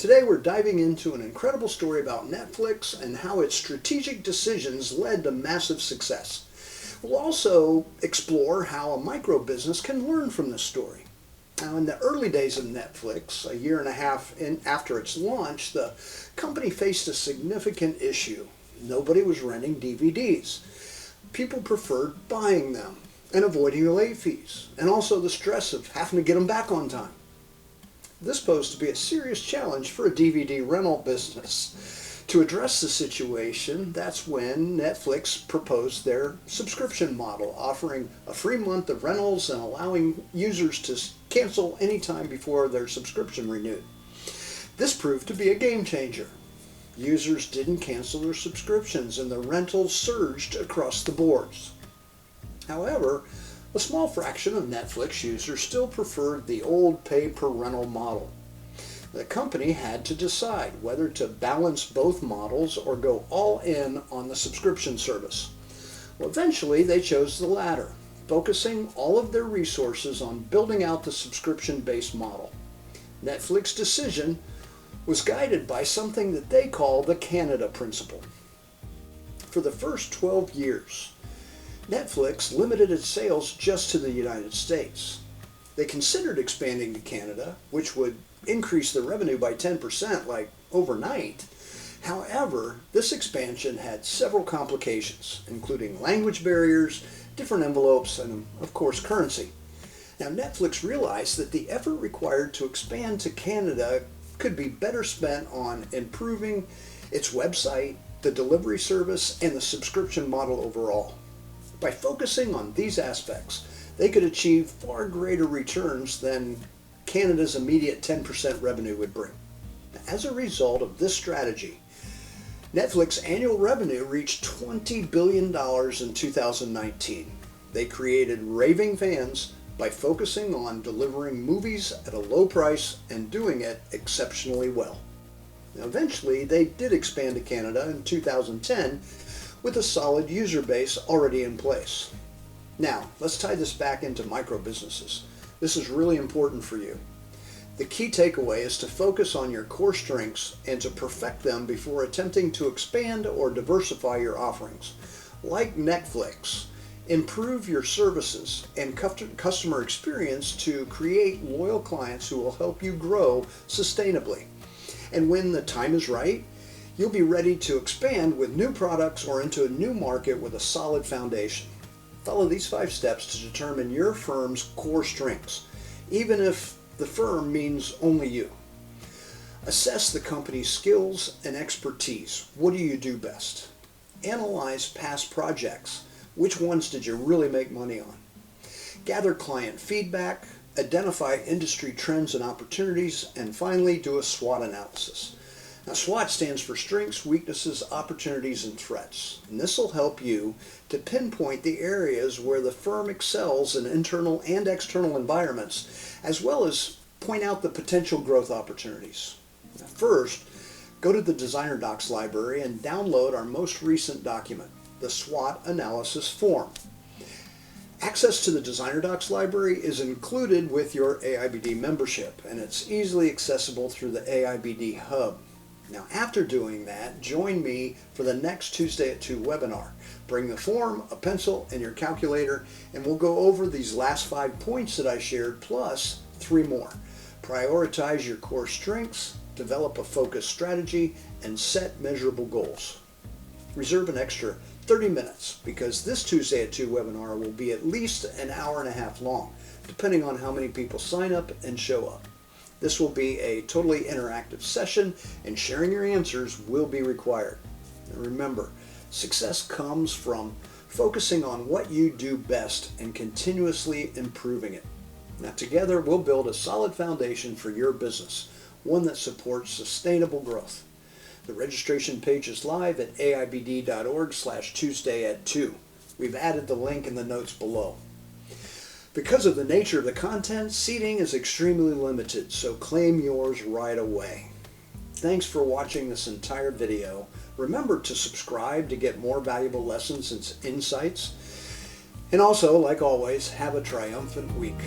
Today we're diving into an incredible story about Netflix and how its strategic decisions led to massive success. We'll also explore how a micro business can learn from this story. Now, in the early days of Netflix, a year and a half after its launch, the company faced a significant issue. Nobody was renting DVDs. People preferred buying them and avoiding the late fees, and also the stress of having to get them back on time. This posed to be a serious challenge for a DVD rental business. To address the situation, that's when Netflix proposed their subscription model, offering a free month of rentals and allowing users to cancel anytime before their subscription renewed. This proved to be a game changer. Users didn't cancel their subscriptions and the rentals surged across the boards. However, a small fraction of Netflix users still preferred the old pay-per-rental model. The company had to decide whether to balance both models or go all in on the subscription service. Well, eventually they chose the latter, focusing all of their resources on building out the subscription-based model. Netflix's decision was guided by something that they call the Canada principle. For the first 12 years, Netflix limited its sales just to the United States. They considered expanding to Canada, which would increase the revenue by 10% like overnight. However, this expansion had several complications, including language barriers, different envelopes, and of course currency. Now, Netflix realized that the effort required to expand to Canada could be better spent on improving its website, the delivery service, and the subscription model overall. By focusing on these aspects, they could achieve far greater returns than Canada's immediate 10% revenue would bring. As a result of this strategy, Netflix's annual revenue reached $20 billion in 2019. They created raving fans by focusing on delivering movies at a low price and doing it exceptionally well. Now, eventually, they did expand to Canada in 2010 with a solid user base already in place. Now, let's tie this back into micro businesses. This is really important for you. The key takeaway is to focus on your core strengths and to perfect them before attempting to expand or diversify your offerings. Like Netflix, improve your services and customer experience to create loyal clients who will help you grow sustainably. And when the time is right, you'll be ready to expand with new products or into a new market with a solid foundation. Follow these 5 steps to determine your firm's core strengths, even if the firm means only you. Assess the company's skills and expertise. What do you do best? Analyze past projects. Which ones did you really make money on? Gather client feedback, identify industry trends and opportunities, and finally do a SWOT analysis. Now, SWOT stands for strengths, weaknesses, opportunities, and threats. And this will help you to pinpoint the areas where the firm excels in internal and external environments, as well as point out the potential growth opportunities. Now, first, go to the Designer Docs library and download our most recent document, the SWOT analysis form. Access to the Designer Docs library is included with your AIBD membership, and it's easily accessible through the AIBD Hub. Now, after doing that, join me for the next Tuesday at 2 webinar. Bring the form, a pencil, and your calculator, and we'll go over these last 5 points that I shared, plus 3 more. Prioritize your core strengths, develop a focused strategy, and set measurable goals. Reserve an extra 30 minutes because this Tuesday at 2 webinar will be at least an hour and a half long, depending on how many people sign up and show up. This will be a totally interactive session, and sharing your answers will be required. And remember, success comes from focusing on what you do best and continuously improving it. Now, together we'll build a solid foundation for your business, one that supports sustainable growth. The registration page is live at aibd.org/Tuesday at 2. We've added the link in the notes below. Because of the nature of the content, seating is extremely limited, so claim yours right away. Thanks for watching this entire video. Remember to subscribe to get more valuable lessons and insights. And also, like always, have a triumphant week.